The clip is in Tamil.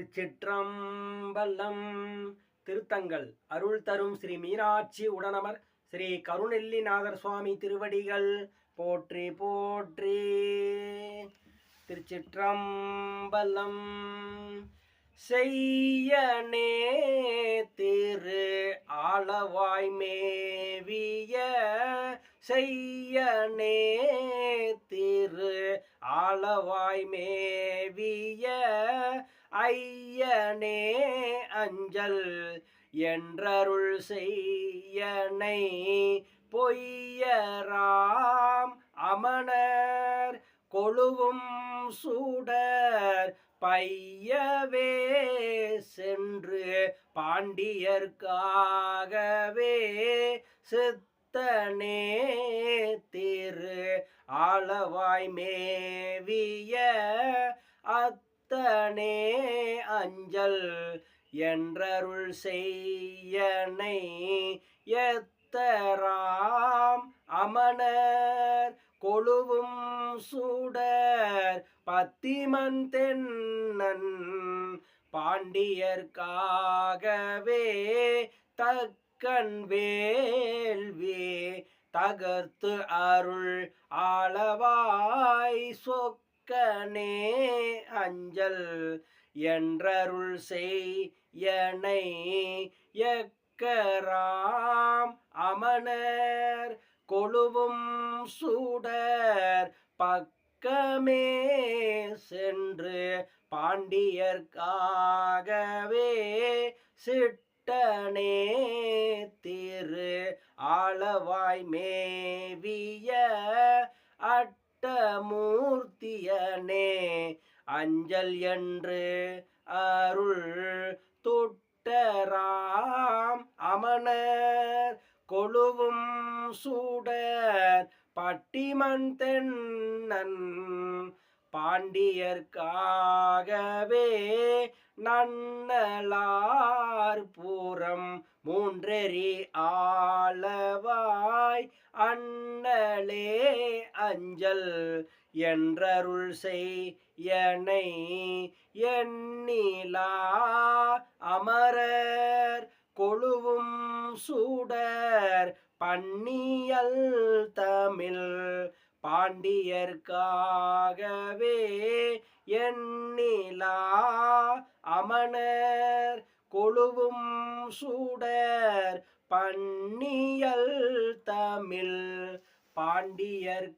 திருச்சிற்றம்பலம். திருத்தங்கள் அருள் தரும் ஸ்ரீ மீனாட்சி உடனமர் ஸ்ரீ கருணெல்லிநாதர் சுவாமி திருவடிகள் போற்றி போற்றி. திருச்சிற்றம்பலம். செய்யனே திரு ஆளவாய் மேவிய செய்யனே திரு ஆளவாய் மேவிய ஐயனே அஞ்சல் என்றருள் செய்யனை பொய்யராம் அமணர் கொழுவும் சூடர் பையவே சென்று பாண்டியர்க்காகவே சித்தனே திரு ஆளவாய் மேவிய அத்தனே அஞ்சல் என்றருள் செய்யனை எத்தராம் அமணர் கொழுவும் சூடர் பத்திமன் தென்னன் பாண்டியர்க்காகவே தக்கன் வேள்வி தகர்த்து அருள் ஆளவாய் சொக்கனே அஞ்சல் என்றருள் செய்யனை எக்கராம் அமணர் கொழுவும் சூடர் பக்கமே சென்று பாண்டியர்க்காகவே சிட்டனே திரு ஆளவாய் மேவிய அட்டமூர்த்தியனே அஞ்சல் என்று அருள் தொட்டராம் அமணர் கொழுவும் சூடர் பட்டிமன் தென்னன் பாண்டியர்க்காகவே நன்னலார் பூரம் மூன்றெறி ஆளவாய் அண்ணலே அஞ்சல் என்றருள் செய்யனை எண்ணிலா அமரர் கொழுவும் சூடர் பன்னியல் தமிழ் பாண்டியர்க்காகவே எண்ணிலா அமணர் கொழுவும் சூடர் பன்னியல் தமிழ் பாண்டியர்க்காகவே.